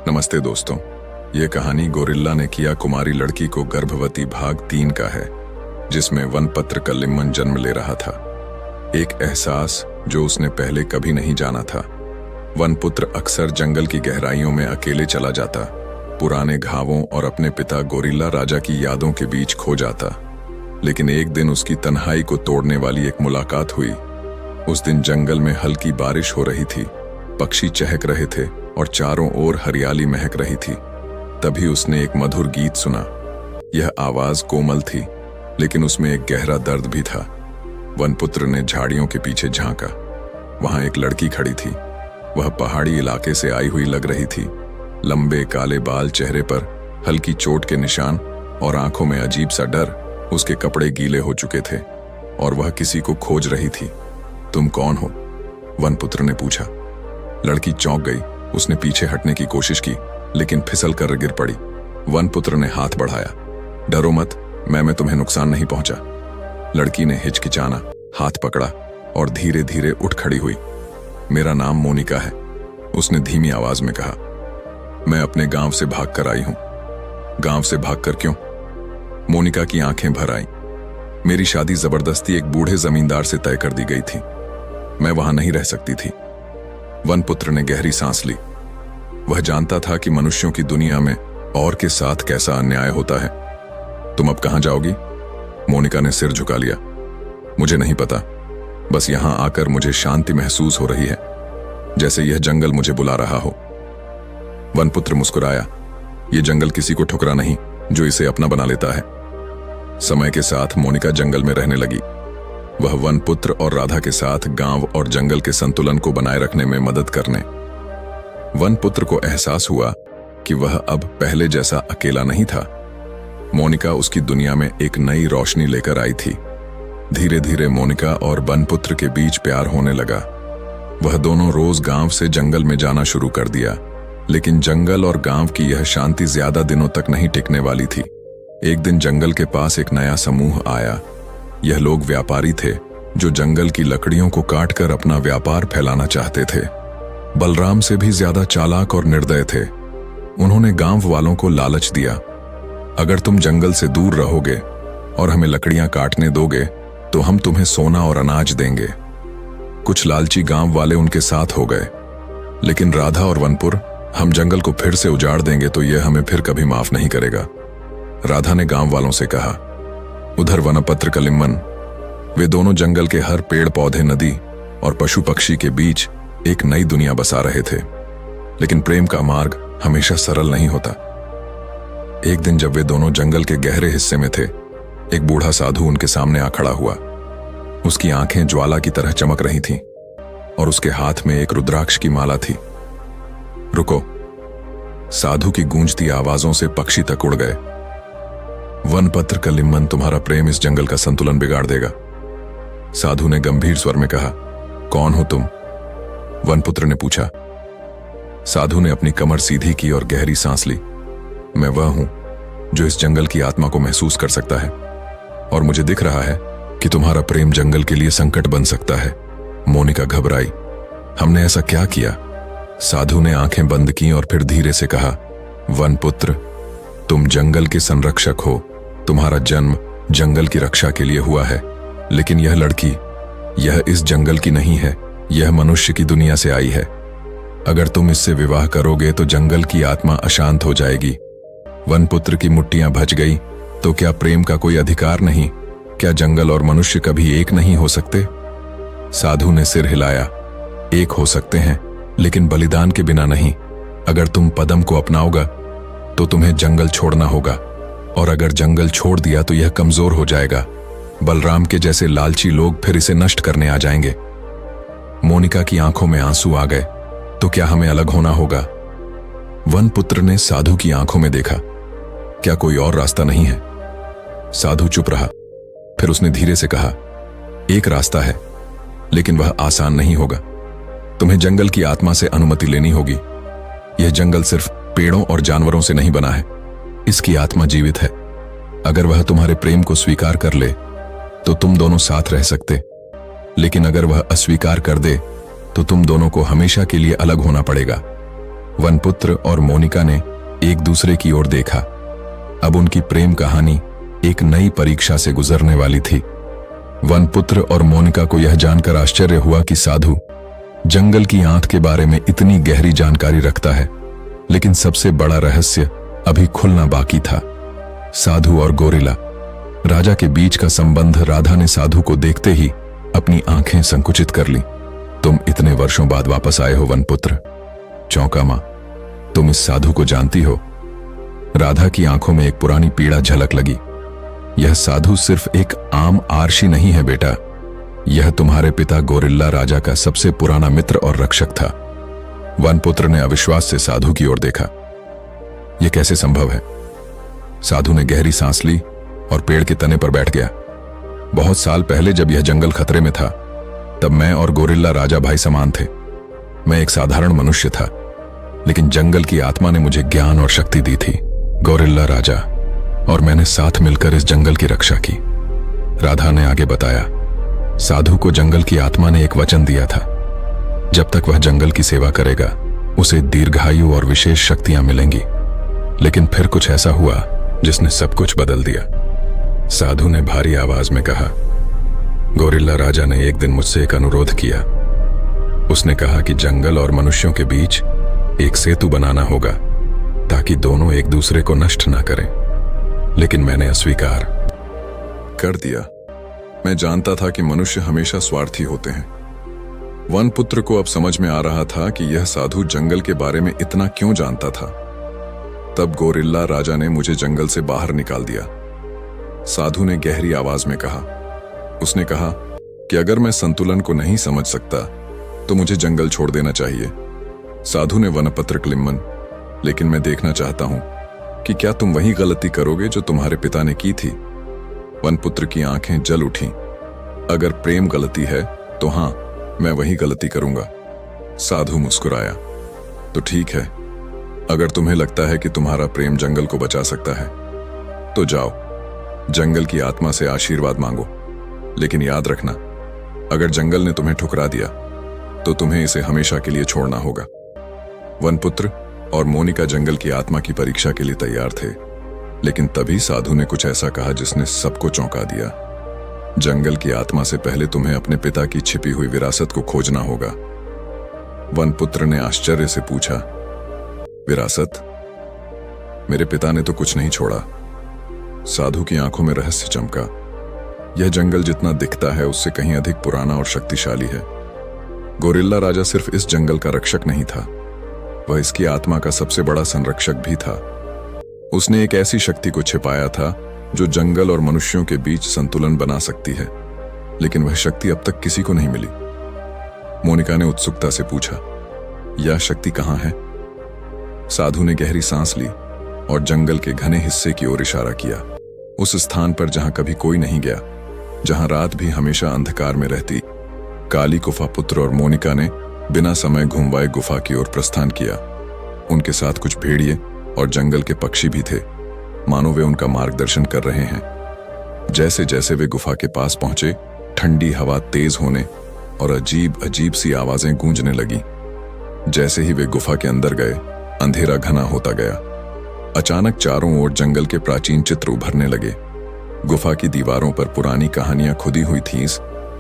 नमस्ते दोस्तों। ये कहानी गोरिल्ला ने किया कुमारी लड़की को गर्भवती भाग 3 का है, जिसमें वनपत्र कलिम्मन जन्म ले रहा था। एक एहसास जो उसने पहले कभी नहीं जाना था। वनपुत्र अक्सर जंगल की गहराइयों में अकेले चला जाता, पुराने घावों और अपने पिता गोरिल्ला राजा की यादों के बीच खो जाता। लेकिन एक दिन उसकी तन्हाई को तोड़ने वाली एक मुलाकात हुई। उस दिन जंगल में हल्की बारिश हो रही थी, पक्षी चहक रहे थे और चारों ओर हरियाली महक रही थी। तभी उसने एक मधुर गीत सुना। यह आवाज कोमल थी, लेकिन उसमें एक गहरा दर्द भी था। वनपुत्र ने झाड़ियों के पीछे झांका। वहां एक लड़की खड़ी थी। वह पहाड़ी इलाके से आई हुई लग रही थी। लंबे काले बाल, चेहरे पर हल्की चोट के निशान और आंखों में अजीब सा डर। उसके कपड़े गीले हो चुके थे और वह किसी को खोज रही थी। तुम कौन हो? वनपुत्र ने पूछा। लड़की चौंक गई। उसने पीछे हटने की कोशिश की, लेकिन फिसल कर गिर पड़ी। वनपुत्र ने हाथ बढ़ाया। डरो मत, मैं तुम्हें नुकसान नहीं पहुंचा। लड़की ने हिचकिचाना हाथ पकड़ा और धीरे धीरे उठ खड़ी हुई। मेरा नाम मोनिका है, उसने धीमी आवाज में कहा। मैं अपने गांव से भागकर आई हूं। गांव से भागकर क्यों? मोनिका की आंखें भर आईं। मेरी शादी जबरदस्ती एक बूढ़े जमींदार से तय कर दी गई थी। मैं वहां नहीं रह सकती थी। वनपुत्र ने गहरी सांस ली। वह जानता था कि मनुष्यों की दुनिया में और के साथ कैसा अन्याय होता है। तुम अब कहां जाओगी? मोनिका ने सिर झुका लिया। मुझे नहीं पता, बस यहां आकर मुझे शांति महसूस हो रही है, जैसे यह जंगल मुझे बुला रहा हो। वनपुत्र मुस्कुराया। यह जंगल किसी को ठुकरा नहीं जो इसे अपना बना लेता है। समय के साथ मोनिका जंगल में रहने लगी। वह वनपुत्र और राधा के साथ गांव और जंगल के संतुलन को बनाए रखने में मदद करने। वनपुत्र को एहसास हुआ कि वह अब पहले जैसा अकेला नहीं था। मोनिका उसकी दुनिया में एक नई रोशनी लेकर आई थी। धीरे धीरे मोनिका और वनपुत्र के बीच प्यार होने लगा। वह दोनों रोज गांव से जंगल में जाना शुरू कर दिया, लेकिन जंगल और गांव की यह शांति ज्यादा दिनों तक नहीं टिकने वाली थी। एक दिन जंगल के पास एक नया समूह आया। यह लोग व्यापारी थे जो जंगल की लकड़ियों को काटकर अपना व्यापार फैलाना चाहते थे। बलराम से भी ज्यादा चालाक और निर्दय थे। उन्होंने गांव वालों को लालच दिया, अगर तुम जंगल से दूर रहोगे और हमें लकड़ियां काटने दोगे तो हम तुम्हें सोना और अनाज देंगे। कुछ लालची गांव वाले उनके साथ हो गए, लेकिन राधा और वनपुर, हम जंगल को फिर से उजाड़ देंगे तो यह हमें फिर कभी माफ नहीं करेगा। राधा ने गांव वालों से कहा। उधर वनपत्र कलिम्मन, वे दोनों जंगल के हर पेड़ पौधे, नदी और पशु पक्षी के बीच एक नई दुनिया बसा रहे थे। लेकिन प्रेम का मार्ग हमेशा सरल नहीं होता। एक दिन जब वे दोनों जंगल के गहरे हिस्से में थे, एक बूढ़ा साधु उनके सामने आ खड़ा हुआ। उसकी आंखें ज्वाला की तरह चमक रही थीं और उसके हाथ में एक रुद्राक्ष की माला थी। रुको! साधु की गूंजती आवाजों से पक्षी तक उड़ गए। वनपत्र कलिम्मन, तुम्हारा प्रेम इस जंगल का संतुलन बिगाड़ देगा, साधु ने गंभीर स्वर में कहा। कौन हो तुम? वनपुत्र ने पूछा। साधु ने अपनी कमर सीधी की और गहरी सांस ली। मैं वह हूं जो इस जंगल की आत्मा को महसूस कर सकता है, और मुझे दिख रहा है कि तुम्हारा प्रेम जंगल के लिए संकट बन सकता है। मोनिका घबराई। हमने ऐसा क्या किया? साधु ने आंखें बंद की और फिर धीरे से कहा, वनपुत्र, तुम जंगल के संरक्षक हो। तुम्हारा जन्म जंगल की रक्षा के लिए हुआ है, लेकिन यह लड़की, यह इस जंगल की नहीं है। यह मनुष्य की दुनिया से आई है। अगर तुम इससे विवाह करोगे तो जंगल की आत्मा अशांत हो जाएगी। वनपुत्र की मुट्ठियां भज गई। तो क्या प्रेम का कोई अधिकार नहीं? क्या जंगल और मनुष्य कभी एक नहीं हो सकते? साधु ने सिर हिलाया। एक हो सकते हैं, लेकिन बलिदान के बिना नहीं। अगर तुम पदम को अपनाओगा तो तुम्हें जंगल छोड़ना होगा, और अगर जंगल छोड़ दिया तो यह कमजोर हो जाएगा। बलराम के जैसे लालची लोग फिर इसे नष्ट करने आ जाएंगे। मोनिका की आंखों में आंसू आ गए। तो क्या हमें अलग होना होगा? वनपुत्र ने साधु की आंखों में देखा। क्या कोई और रास्ता नहीं है? साधु चुप रहा। फिर उसने धीरे से कहा, एक रास्ता है, लेकिन वह आसान नहीं होगा। तुम्हें जंगल की आत्मा से अनुमति लेनी होगी। यह जंगल सिर्फ पेड़ों और जानवरों से नहीं बना है। इसकी आत्मा जीवित है। अगर वह तुम्हारे प्रेम को स्वीकार कर ले तो तुम दोनों साथ रह सकते, लेकिन अगर वह अस्वीकार कर दे तो तुम दोनों को हमेशा के लिए अलग होना पड़ेगा। वनपुत्र और मोनिका ने एक दूसरे की ओर देखा। अब उनकी प्रेम कहानी एक नई परीक्षा से गुजरने वाली थी। वनपुत्र और मोनिका को यह जानकर आश्चर्य हुआ कि साधु जंगल की आंत के बारे में इतनी गहरी जानकारी रखता है, लेकिन सबसे बड़ा रहस्य अभी खुलना बाकी था। साधु और गोरिल्ला राजा के बीच का संबंध। राधा ने साधु को देखते ही अपनी आंखें संकुचित कर ली। तुम इतने वर्षों बाद वापस आए हो वनपुत्र। चौंका मां, तुम इस साधु को जानती हो? राधा की आंखों में एक पुरानी पीड़ा झलक लगी। यह साधु सिर्फ एक आम आरशी नहीं है बेटा, यह तुम्हारे पिता गोरिल्ला राजा का सबसे पुराना मित्र और रक्षक था। वनपुत्र ने अविश्वास से साधु की ओर देखा। यह कैसे संभव है? साधु ने गहरी सांस ली और पेड़ के तने पर बैठ गया। बहुत साल पहले जब यह जंगल खतरे में था, तब मैं और गोरिल्ला राजा भाई समान थे। मैं एक साधारण मनुष्य था, लेकिन जंगल की आत्मा ने मुझे ज्ञान और शक्ति दी थी। गोरिल्ला राजा और मैंने साथ मिलकर इस जंगल की रक्षा की। राधा ने आगे बताया, साधु को जंगल की आत्मा ने एक वचन दिया था, जब तक वह जंगल की सेवा करेगा उसे दीर्घायु और विशेष शक्तियां मिलेंगी। लेकिन फिर कुछ ऐसा हुआ जिसने सब कुछ बदल दिया। साधु ने भारी आवाज में कहा, गोरिल्ला राजा ने एक दिन मुझसे एक अनुरोध किया। उसने कहा कि जंगल और मनुष्यों के बीच एक सेतु बनाना होगा ताकि दोनों एक दूसरे को नष्ट ना करें। लेकिन मैंने अस्वीकार कर दिया। मैं जानता था कि मनुष्य हमेशा स्वार्थी होते हैं। वनपुत्र को अब समझ में आ रहा था कि यह साधु जंगल के बारे में इतना क्यों जानता था। तब गोरिल्ला राजा ने मुझे जंगल से बाहर निकाल दिया। साधु ने गहरी आवाज में कहा। उसने कहा कि अगर मैं संतुलन को नहीं समझ सकता तो मुझे जंगल छोड़ देना चाहिए। साधु ने वनपत्र क्लिम्मन, लेकिन मैं देखना चाहता हूं कि क्या तुम वही गलती करोगे जो तुम्हारे पिता ने की थी। वनपुत्र की आंखें जल उठीं। अगर प्रेम गलती है तो हां, मैं वही गलती करूंगा। साधु मुस्कुराया। तो ठीक है, अगर तुम्हें लगता है कि तुम्हारा प्रेम जंगल को बचा सकता है तो जाओ, जंगल की आत्मा से आशीर्वाद मांगो। लेकिन याद रखना, अगर जंगल ने तुम्हें ठुकरा दिया तो तुम्हें इसे हमेशा के लिए छोड़ना होगा। वनपुत्र और मोनिका जंगल की आत्मा की परीक्षा के लिए तैयार थे, लेकिन तभी साधु ने कुछ ऐसा कहा जिसने सबको चौंका दिया। जंगल की आत्मा से पहले तुम्हें अपने पिता की छिपी हुई विरासत को खोजना होगा। वनपुत्र ने आश्चर्य से पूछा, विरासत? मेरे पिता ने तो कुछ नहीं छोड़ा। साधु की आंखों में रहस्य चमका। यह जंगल जितना दिखता है उससे कहीं अधिक पुराना और शक्तिशाली है। गोरिल्ला राजा सिर्फ इस जंगल का रक्षक नहीं था, वह इसकी आत्मा का सबसे बड़ा संरक्षक भी था। उसने एक ऐसी शक्ति को छिपाया था जो जंगल और मनुष्यों के बीच संतुलन बना सकती है, लेकिन वह शक्ति अब तक किसी को नहीं मिली। मोनिका ने उत्सुकता से पूछा, यह शक्ति कहां है? साधु ने गहरी सांस ली और जंगल के घने हिस्से की ओर इशारा किया। उस स्थान पर जहां कभी कोई नहीं गया, जहां रात भी हमेशा अंधकार में रहती। काली गुफा पुत्र और मोनिका ने बिना समय घुमवाए गुफा की ओर प्रस्थान किया। उनके साथ कुछ भेड़िए और जंगल के पक्षी भी थे, मानो वे उनका मार्गदर्शन कर रहे हैं। जैसे जैसे वे गुफा के पास पहुंचे, ठंडी हवा तेज होने और अजीब अजीब सी आवाजें गूंजने लगी। जैसे ही वे गुफा के अंदर गए, अंधेरा घना होता गया। अचानक चारों ओर जंगल के प्राचीन चित्र उभरने लगे। गुफा की दीवारों पर पुरानी कहानियां खुदी हुई थीं।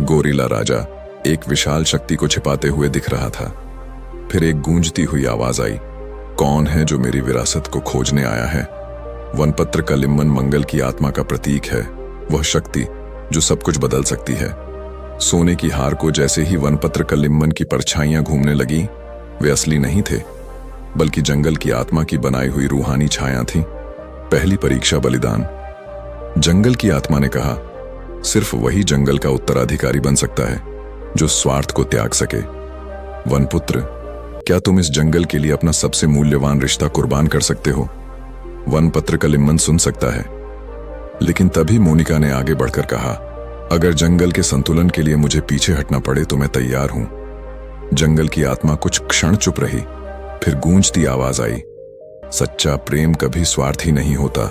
गोरिल्ला राजा एक विशाल शक्ति को छिपाते हुए दिख रहा था। फिर एक गूंजती हुई आवाज आई, कौन है जो मेरी विरासत को खोजने आया है? वनपत्र का लिम्मन मंगल की आत्मा का प्रतीक है, वह शक्ति जो सब कुछ बदल सकती है। सोने की हार को जैसे ही वनपत्र का लिम्मन की परछाइयां घूमने लगी, वे असली नहीं थे, बल्कि जंगल की आत्मा की बनाई हुई रूहानी छाया थी। पहली परीक्षा बलिदान। जंगल की आत्मा ने कहा, सिर्फ वही जंगल का उत्तराधिकारी बन सकता है जो स्वार्थ को त्याग सके। वनपुत्र, क्या तुम इस जंगल के लिए अपना सबसे मूल्यवान रिश्ता कुर्बान कर सकते हो? वनपत्र का लिम्मन सुन सकता है, लेकिन तभी मोनिका ने आगे बढ़कर कहा, अगर जंगल के संतुलन के लिए मुझे पीछे हटना पड़े तो मैं तैयार हूं। जंगल की आत्मा कुछ क्षण चुप रही, फिर गूंजती आवाज आई, सच्चा प्रेम कभी स्वार्थी नहीं होता।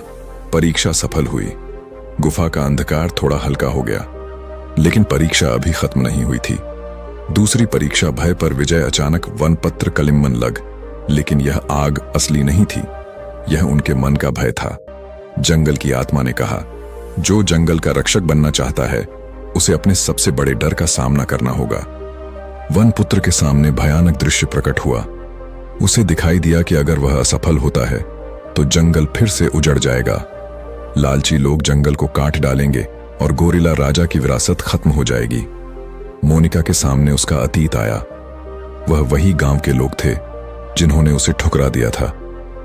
परीक्षा सफल हुई। गुफा का अंधकार थोड़ा हल्का हो गया, लेकिन परीक्षा अभी खत्म नहीं हुई थी। दूसरी परीक्षा भय पर विजय। अचानक वनपत्र कलिम्मन लग लेकिन यह आग असली नहीं थी, यह उनके मन का भय था। जंगल की आत्मा ने कहा, जो जंगल का रक्षक बनना चाहता है उसे अपने सबसे बड़े डर का सामना करना होगा। वनपुत्र के सामने भयानक दृश्य प्रकट हुआ। उसे दिखाई दिया कि अगर वह असफल होता है तो जंगल फिर से उजड़ जाएगा। लालची लोग जंगल को काट डालेंगे और गोरिल्ला राजा की विरासत खत्म हो जाएगी। मोनिका के सामने उसका अतीत आया। वह वही गांव के लोग थे जिन्होंने उसे ठुकरा दिया था,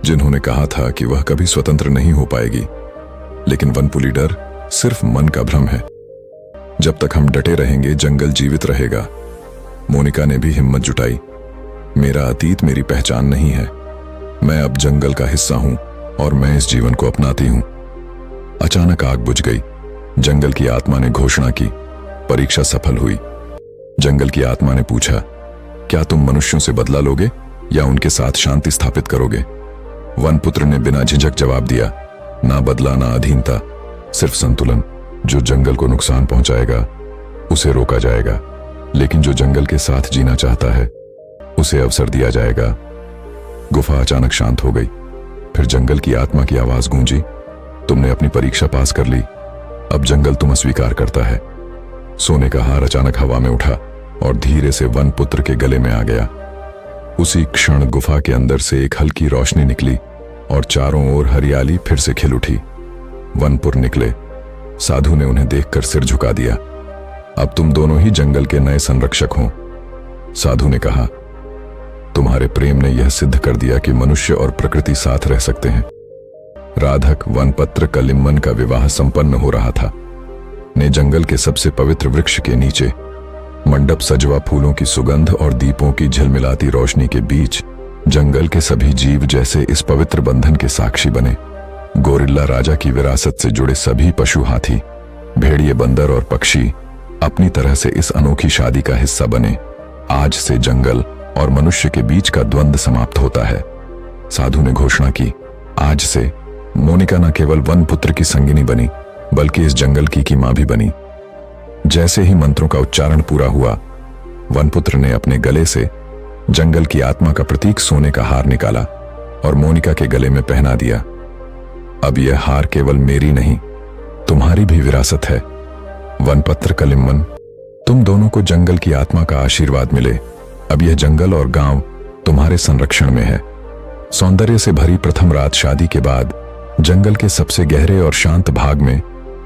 जिन्होंने कहा था कि वह कभी स्वतंत्र नहीं हो पाएगी। लेकिन वनपुली डर सिर्फ मन का भ्रम है। जब तक हम डटे रहेंगे जंगल जीवित रहेगा। मोनिका ने भी हिम्मत जुटाई। मेरा अतीत मेरी पहचान नहीं है, मैं अब जंगल का हिस्सा हूं और मैं इस जीवन को अपनाती हूं। अचानक आग बुझ गई। जंगल की आत्मा ने घोषणा की, परीक्षा सफल हुई। जंगल की आत्मा ने पूछा, क्या तुम मनुष्यों से बदला लोगे या उनके साथ शांति स्थापित करोगे? वनपुत्र ने बिना झिझक जवाब दिया, ना बदला ना अधीनता, सिर्फ संतुलन। जो जंगल को नुकसान पहुंचाएगा उसे रोका जाएगा, लेकिन जो जंगल के साथ जीना चाहता है उसे अवसर दिया जाएगा। गुफा अचानक शांत हो गई। फिर जंगल की आत्मा की आवाज गूंजी, तुमने अपनी परीक्षा पास कर ली, अब जंगल तुम अस्वीकार करता है। सोने का हार अचानक हवा में उठा और धीरे से वनपुत्र के गले में आ गया। उसी क्षण गुफा के अंदर से एक हल्की रोशनी निकली और चारों ओर हरियाली फिर से खिल उठी। वनपुर निकले। साधु ने उन्हें देखकर सिर झुका दिया। अब तुम दोनों ही जंगल के नए संरक्षक हो। साधु ने कहा, तुम्हारे प्रेम ने यह सिद्ध कर दिया कि मनुष्य और प्रकृति साथ रह सकते हैं। राधक वनपत्र कलिम्मन का विवाह संपन्न हो रहा था। ने जंगल के सबसे पवित्र वृक्ष के नीचे मंडप सजवा, फूलों की सुगंध और दीपों की झिलमिलाती रोशनी के बीच जंगल के सभी जीव जैसे इस पवित्र बंधन के साक्षी बने। गोरिल्ला राजा की विरासत से जुड़े सभी पशु, हाथी, भेड़िए, बंदर और पक्षी अपनी तरह से इस अनोखी शादी का हिस्सा बने। आज से जंगल और मनुष्य के बीच का द्वंद्व समाप्त होता है। साधु ने घोषणा की, आज से मोनिका न केवल वनपुत्र की संगिनी बनी बल्कि इस जंगल की मां भी बनी। जैसे ही मंत्रों का उच्चारण पूरा हुआ, वनपुत्र ने अपने गले से जंगल की आत्मा का प्रतीक सोने का हार निकाला और मोनिका के गले में पहना दिया। अब यह हार केवल मेरी नहीं, तुम्हारी भी विरासत है। वनपत्र कलिम्मन, तुम दोनों को जंगल की आत्मा का आशीर्वाद मिले। अब यह जंगल और गांव तुम्हारे संरक्षण में है। सौंदर्य से भरी प्रथम रात शादी के बाद जंगल के सबसे गहरे और शांत भाग में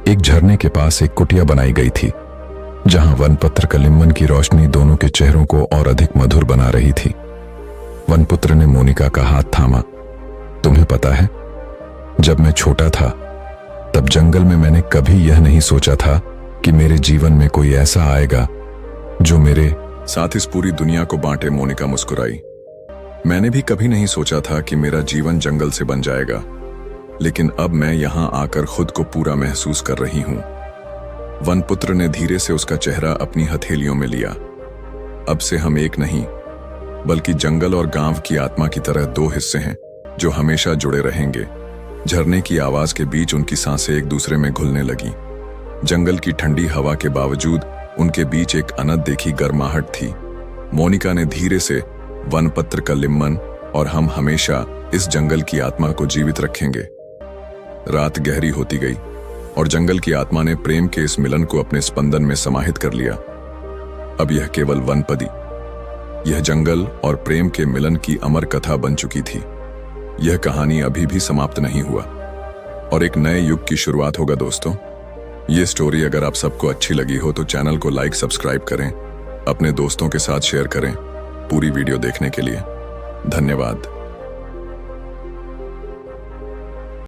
एक झरने के पास एक कुटिया बनाई गई थी, जहां वनपत्र कलिम्मन की रोशनी दोनों के चेहरों को और अधिक मधुर बना रही थी। वनपुत्र ने मोनिका का हाथ थामा। तुम्हें पता है, जब मैं छोटा था तब जंगल में मैंने कभी यह नहीं सोचा था कि मेरे जीवन में कोई ऐसा आएगा जो मेरे साथ इस पूरी दुनिया को बांटे। मोनिका मुस्कुराई। मैंने भी कभी नहीं सोचा था कि मेरा जीवन जंगल से बन जाएगा, लेकिन अब मैं यहां आकर खुद को पूरा महसूस कर रही हूं। वनपुत्र ने धीरे से उसका चेहरा अपनी हथेलियों में लिया। अब से हम एक नहीं बल्कि जंगल और गांव की आत्मा की तरह दो हिस्से हैं जो हमेशा जुड़े रहेंगे। झरने की आवाज के बीच उनकी सांसें एक दूसरे में घुलने लगी। जंगल की ठंडी हवा के बावजूद उनके बीच एक अनदेखी गर्माहट थी। मोनिका ने धीरे से, वनपत्र कलिम्मन और हम हमेशा इस जंगल की आत्मा को जीवित रखेंगे। रात गहरी होती गई और जंगल की आत्मा ने प्रेम के इस मिलन को अपने स्पंदन में समाहित कर लिया। अब यह केवल वनपदी, यह जंगल और प्रेम के मिलन की अमर कथा बन चुकी थी। यह कहानी अभी भी समाप्त नहीं हुआ और एक नए युग की शुरुआत होगा। दोस्तों, ये स्टोरी अगर आप सबको अच्छी लगी हो तो चैनल को लाइक, सब्सक्राइब करें, अपने दोस्तों के साथ शेयर करें। पूरी वीडियो देखने के लिए धन्यवाद।